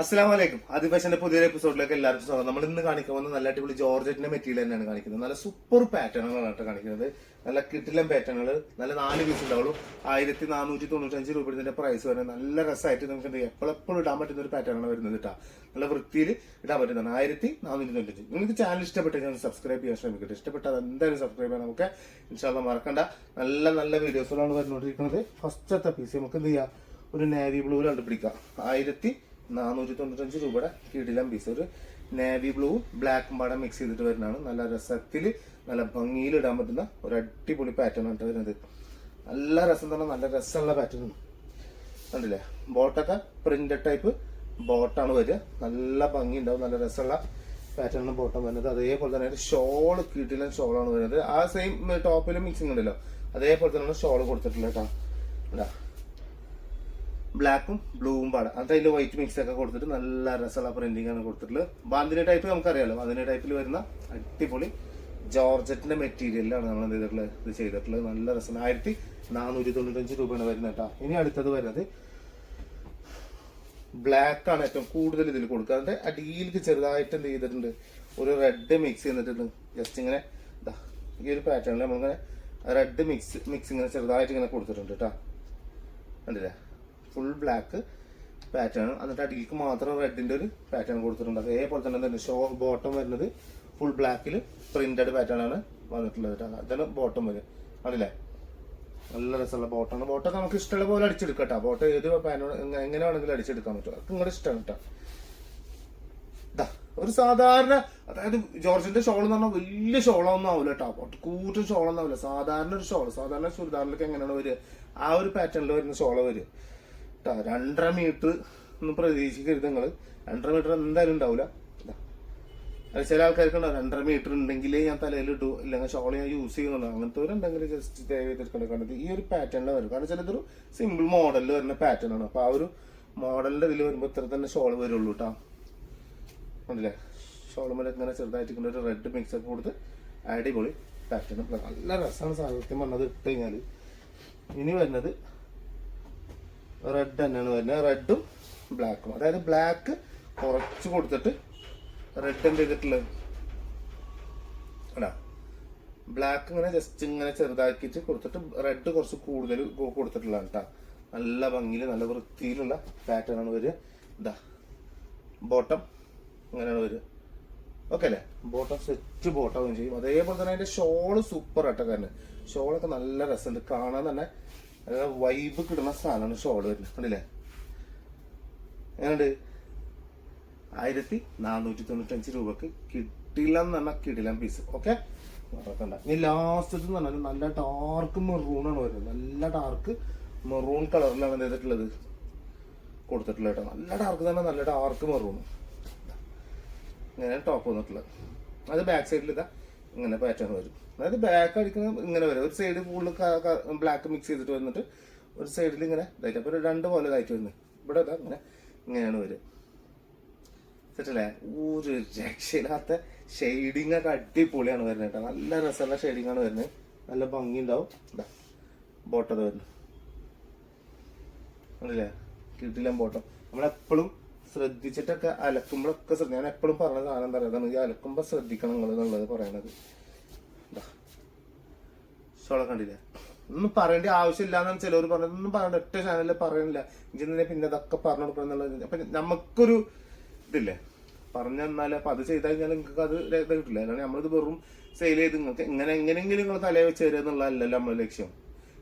അസ്സലാമലൈക്കും. ആദിവാസിന്റെ പുതിയൊരു എപ്പിസോഡിലേക്ക് എല്ലാവർക്കും സ്വാഗതം. നമ്മൾ ഇന്ന് കാണിക്കുന്നത് നല്ല അടിപൊളി ജോർജറ്റിന്റെ മെറ്റീരിയൽ തന്നെയാണ് കാണിക്കുന്നത്. നല്ല സൂപ്പർ പാറ്റേണുകളാണ് കാണിക്കുന്നത്. നല്ല കിട്ടിലം പാറ്റേണുകൾ, നല്ല 4 പീസ് ഉണ്ടാവുള്ളൂ. 1495 രൂപ ഇതിന്റെ പ്രൈസ് വരുന്നത്. നല്ല രസമായിട്ട് നമുക്ക് എപ്പോഴെപ്പോഴും ഇടാൻ പറ്റുന്ന ഒരു പാറ്റേൺ ആണ് വരുന്നത് കേട്ടോ. നല്ല വൃത്തിയിൽ ഇടാൻ പറ്റുന്നതാണ്. 1495. നിങ്ങൾക്ക് ചാനൽ ഇഷ്ടപ്പെട്ടെങ്കിൽ സബ്സ്ക്രൈബ് ചെയ്യാൻ ശ്രമിക്കട്ടെ. ഇഷ്ടപ്പെട്ടാൽ എന്തായാലും സബ്സ്ക്രൈബ് ചെയ്യാൻ നമുക്ക് ഇൻഷാല്ലാ മറക്കണ്ട. നല്ല നല്ല വീഡിയോസുകളാണ് വരുന്നോണ്ടിരിക്കുന്നത്. ഫസ്റ്റത്തെ പീസ് നമുക്ക് എന്ത് ചെയ്യാം, ഒരു നേവി ബ്ലൂ കണ്ടുപിടിക്കാം. 1495 രൂപയുടെ കിടിലം പീസ്. ഒരു നേവി ബ്ലൂവും ബ്ലാക്കും പാടെ മിക്സ് ചെയ്തിട്ട് വരുന്നതാണ്. നല്ല രസത്തിൽ നല്ല ഭംഗിയിൽ ഇടാൻ പറ്റുന്ന ഒരു അടിപൊളി പാറ്റേൺ ആണ് വരുന്നത്. നല്ല രസം തന്നെ, നല്ല രസമുള്ള പാറ്റേൺ കണ്ടില്ലേ. ബോട്ടൊക്കെ പ്രിന്റഡ് ടൈപ്പ് ബോട്ടാണ് വരിക. നല്ല ഭംഗി ഉണ്ടാവും, നല്ല രസമുള്ള പാറ്റേണിന് ബോട്ടം വരുന്നത്. അതേപോലെ തന്നെ ഷോള് കിടിലൻ ഷോളാണ് വരുന്നത്. ആ സെയിം ടോപ്പിലും മിക്സിംഗ് ഉണ്ടല്ലോ, അതേപോലെ തന്നെയാണ് ഷോള് കൊടുത്തിട്ടുള്ളത് കേട്ടോ. ബ്ലാക്കും ബ്ലൂവും പാടാം. അത് അതിൽ വൈറ്റ് മിക്സ് ഒക്കെ കൊടുത്തിട്ട് നല്ല രസമുള്ള പ്രിന്റിംഗ് ആണ് കൊടുത്തിട്ടുള്ളത്. ബാന്തിനി ടൈപ്പ് നമുക്കറിയാലോ, ബാന്തിനി ടൈപ്പിൽ വരുന്ന അടിപൊളി ജോർജറ്റിന്റെ മെറ്റീരിയലാണ് നമ്മൾ എന്ത് ചെയ്തിട്ടുള്ളത്, ഇത് ചെയ്തിട്ടുള്ളത്. നല്ല രസം. 1495 രൂപയാണ് വരുന്നത് കേട്ടോ. ഇനി അടുത്തത് വരുന്നത് ബ്ലാക്ക് ആണ് ഏറ്റവും കൂടുതൽ ഇതിൽ കൊടുക്കുക. അതിന്റെ അടിയിലേക്ക് ചെറുതായിട്ട് എന്ത് ചെയ്തിട്ടുണ്ട്, ഒരു റെഡ് മിക്സ് ചെയ്തിട്ടുണ്ട്. ജസ്റ്റ് ഇങ്ങനെ ഈ ഒരു പാറ്റേണിൽ നമ്മളിങ്ങനെ റെഡ് മിക്സ് ഇങ്ങനെ ചെറുതായിട്ട് ഇങ്ങനെ കൊടുത്തിട്ടുണ്ട് കേട്ടോ. കണ്ടില്ലേ, ഫുൾ ബ്ലാക്ക് പാറ്റേൺ. എന്നിട്ട് അടിയിലേക്ക് മാത്രം റെഡിന്റെ ഒരു പാറ്റേൺ കൊടുത്തിട്ടുണ്ട്. അതേപോലെ തന്നെ ഷോ ബോട്ടം വരുന്നത് ഫുൾ ബ്ലാക്കിൽ പ്രിന്റഡ് പാറ്റേൺ ആണ് വന്നിട്ടുള്ളത്. അതാണ് ബോട്ടം വരും. ആണല്ലേ, നല്ല രസമുള്ള ബോട്ടാണ്. ബോട്ടൊക്കെ നമുക്ക് ഇഷ്ടമുള്ള പോലെ അടിച്ചെടുക്കാം കേട്ടോ. ബോട്ടം ഏത് എങ്ങനെ വേണമെങ്കിലും അടിച്ചെടുക്കാൻ പറ്റും. അതൊക്കെ നിങ്ങളുടെ ഇഷ്ടമാണ് കേട്ടോ. ഒരു സാധാരണ, അതായത് ജോർജിന്റെ ഷോൾ എന്ന് പറഞ്ഞാൽ വലിയ ഷോളൊന്നും ആവില്ല കേട്ടോ. കൂട്ടും ഷോളൊന്നും ആവില്ല. സാധാരണ ഒരു ഷോൾ, സാധാരണ ചുരിദാറിലൊക്കെ എങ്ങനെയാണ് വരിക, ആ ഒരു പാറ്റേണിൽ വരുന്ന ഷോള് വരിക. 2.5 മീറ്റർ ഒന്നും പ്രതീക്ഷിക്കരുത് നിങ്ങൾ. 2.5 മീറ്റർ എന്തായാലും ഉണ്ടാവില്ല. ചില ആൾക്കാർക്ക് ഉണ്ടാവും 2.5 മീറ്റർ ഉണ്ടെങ്കിലേ ഞാൻ തലയിൽ ഇട്ടു, ഇല്ലെങ്കിൽ ഷോൾ ഞാൻ യൂസ് ചെയ്യുന്നുള്ളൂ. അങ്ങനത്തെ ഉണ്ടെങ്കിൽ ജസ്റ്റ് ദയവ് ചെയ്തെടുക്കേണ്ട. കാരണം ഈ ഒരു പാറ്റേണിൽ വരും. കാരണം ചിലതൊരു സിമ്പിൾ മോഡലിൽ വരുന്ന പാറ്റേൺ ആണ്. അപ്പൊ ആ ഒരു മോഡലിന്റെ ഇതിൽ വരുമ്പോൾ ഇത്ര തന്നെ ഷോൾ വരുള്ളൂ കേട്ടോ. കണ്ടില്ലേ, ഷോൾ മേലെ ഇങ്ങനെ ചെറുതായിട്ട് ഒരു റെഡ് മിക്സ് ഒക്കെ കൊടുത്ത് അടിപൊളി പാറ്റേൺ. നല്ല രസമാണ് സാഹിത്യം പറഞ്ഞത് ഇട്ട് കഴിഞ്ഞാൽ. ഇനി വരുന്നത് റെഡ് തന്നെയാണ് വരുന്നത്. റെഡും ബ്ലാക്കും, അതായത് ബ്ലാക്ക് കുറച്ച് കൊടുത്തിട്ട് റെഡ് എന്ത് ചെയ്തിട്ടുള്ളത് അല്ല, ബ്ലാക്ക് ഇങ്ങനെ ജസ്റ്റ് ഇങ്ങനെ ചെറുതാക്കിയിട്ട് കൊടുത്തിട്ട് റെഡ് കുറച്ച് കൂടുതൽ കൊടുത്തിട്ടുള്ളതാണ് കേട്ടോ. നല്ല ഭംഗിയിൽ നല്ല വൃത്തിയിലുള്ള പാറ്റേൺ ആണ് വരിക. ഇതാ ബോട്ടം ഇങ്ങനെയാണ് വരിക. ഓക്കെ അല്ലേ, ബോട്ടം സെറ്റ് ബോട്ടം ചെയ്യും. അതേപോലെ തന്നെ അതിന്റെ ഷോള് സൂപ്പർ ആട്ടോ. കാരണം ഷോളൊക്കെ നല്ല രസമുണ്ട് കാണാൻ തന്നെ. വൈബ് കിട്ടുന്ന സാധനമാണ് ഷോള് വരുന്നത്. കണ്ടില്ലേ, എങ്ങനെയുണ്ട്. 1495 രൂപക്ക് കിട്ടില്ല എന്ന് പറഞ്ഞാൽ കിടിലം പീസ്. ഓക്കെ, മറക്കണ്ട. ഇനി ലാസ്റ്റ് എന്ന് പറഞ്ഞാൽ നല്ല ഡാർക്ക് മെറൂൺ ആണ് വരുന്നത്. നല്ല ഡാർക്ക് മെറൂൺ കളറിലാണ് എന്ത് ചെയ്തിട്ടുള്ളത്, കൊടുത്തിട്ടുള്ളത് കേട്ടോ. നല്ല ഡാർക്ക് തന്നെ, നല്ല ഡാർക്ക് മെറൂൺ. ഇങ്ങനെ ടോപ്പ് വന്നിട്ടുള്ളത്. അത് ബാക്ക് സൈഡിൽ ഇതാ ഇങ്ങനെ പാറ്റേൺ വരും. അതായത് ബാക്ക് അടിക്കുന്നത് ഇങ്ങനെ വരും. ഒരു സൈഡ് ഫുള്ള് ബ്ലാക്ക് മിക്സ് ചെയ്തിട്ട് വന്നിട്ട് ഒരു സൈഡിൽ ഇങ്ങനെ ഇതായിട്ട്, അപ്പൊ 2 പോലെ ഇതായിട്ട് വരുന്നത്. ഇവിടെ ഇങ്ങനെ ഇങ്ങനെയാണ് വരിക. സെറ്റല്ലേ, ഒരു രക്ഷയില്ലാത്ത ഷെയ്ഡിങ് ഒക്കെ അടിപൊളിയാണ് വരുന്നത് കേട്ടോ. നല്ല രസമുള്ള ഷെയ്ഡിങ് ആണ് വരുന്നത്. നല്ല ഭംഗി ഉണ്ടാവും. ഇതാ ബോട്ടം വരുന്നത് കണ്ടില്ലേ, കിട്ടില്ല ബോട്ടം. നമ്മളെപ്പോഴും ശ്രദ്ധിച്ചിട്ടൊക്കെ അലക്കുമ്പോഴൊക്കെ ഞാൻ എപ്പോഴും പറഞ്ഞ സാധനം എന്താ പറയുക, ഈ അലക്കുമ്പോൾ ശ്രദ്ധിക്കണം നിങ്ങൾ എന്നുള്ളത് പറയണത്. ഷോള കണ്ടില്ലേ, ഒന്നും പറയേണ്ട ആവശ്യമില്ല എന്നാണ് ചിലവർ പറഞ്ഞത്. ഒന്നും പറയണ്ട, ഒറ്റ ചാനലിൽ പറയണില്ല. ഇങ്ങനെ പിന്നെ അതൊക്കെ പറഞ്ഞു കൊടുക്കണം എന്നുള്ളത്. അപ്പൊ നമുക്കൊരു ഇതില്ലേ പറഞ്ഞു തന്നാലേ, അപ്പൊ അത് ചെയ്ത് കഴിഞ്ഞാൽ നിങ്ങൾക്ക് അത് കിട്ടില്ല. കാരണം നമ്മളിത് വെറും സെയിൽ ചെയ്ത് നിങ്ങൾക്ക് എങ്ങനെയെങ്കിലും നിങ്ങൾ തലയെ വെച്ച് തരിക എന്നുള്ളതല്ലല്ലോ നമ്മളെ ലക്ഷ്യം.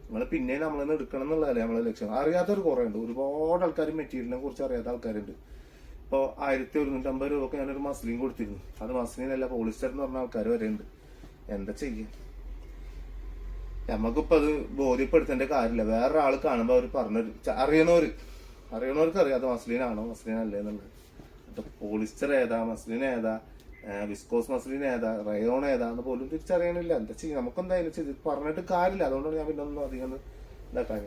നിങ്ങൾ പിന്നെ നമ്മളൊന്ന് എടുക്കണം എന്നുള്ളതല്ലേ നമ്മളെ ലക്ഷ്യം. അറിയാത്തവർ കുറെ ഉണ്ട്, ഒരുപാട് ആൾക്കാർ മെറ്റീരിയലിനെ കുറിച്ച് അറിയാത്ത ആൾക്കാരുണ്ട്. ഇപ്പോൾ 1150 രൂപക്ക് ഞാനൊരു മസ്ലിൻ കൊടുത്തിരുന്നു. അത് മസ്ലിനല്ല, പോളിസ്റ്റർ എന്ന് പറഞ്ഞ ആൾക്കാർ വരെ ഉണ്ട്. എന്താ ചെയ്യുക, നമുക്കിപ്പോൾ അത് ബോധ്യപ്പെടുത്തേണ്ട കാര്യമില്ല. വേറൊരാൾ കാണുമ്പോൾ അവർ പറഞ്ഞൊരു അറിയണവർക്ക് അറിയാം അത് മസ്ലിനാണോ മസ്ലിനല്ലേ എന്നുള്ളത്. പോളിസ്റ്റർ ഏതാ, മസ്ലിൻ ഏതാ, വിസ്കോസ് മസ്ലിൻ ഏതാ, റയോൺ ഏതാന്ന് പോലും തിരിച്ചറിയണില്ല. എന്താ ചെയ്യും, നമുക്കെന്തായാലും ചെയ്ത് പറഞ്ഞിട്ട് കാര്യമില്ല. അതുകൊണ്ടാണ് ഞാൻ പിന്നെ ഒന്നും അധികം ഇതാക്കാൻ.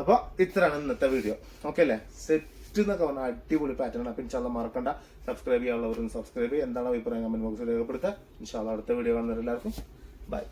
അപ്പൊ ഇത്രയാണ് ഇന്നത്തെ വീഡിയോ. ഓക്കെ അല്ലേ, സെറ്റ് എന്നൊക്കെ പറഞ്ഞാൽ അടിപൊളി പാറ്റേൺ. അപ്പൊ ഇൻഷാല്ലാ മറക്കണ്ട, സബ്സ്ക്രൈബ് ചെയ്യാനുള്ളവരും സബ്സ്ക്രൈബ് ചെയ്യുക. എന്താണ് അഭിപ്രായം കമന്റ് ബോക്സിൽ രേഖപ്പെടുത്തുക. ഇൻഷാല്ലാ അടുത്ത വീഡിയോ കാണുന്നവരെല്ലാവർക്കും ബൈ.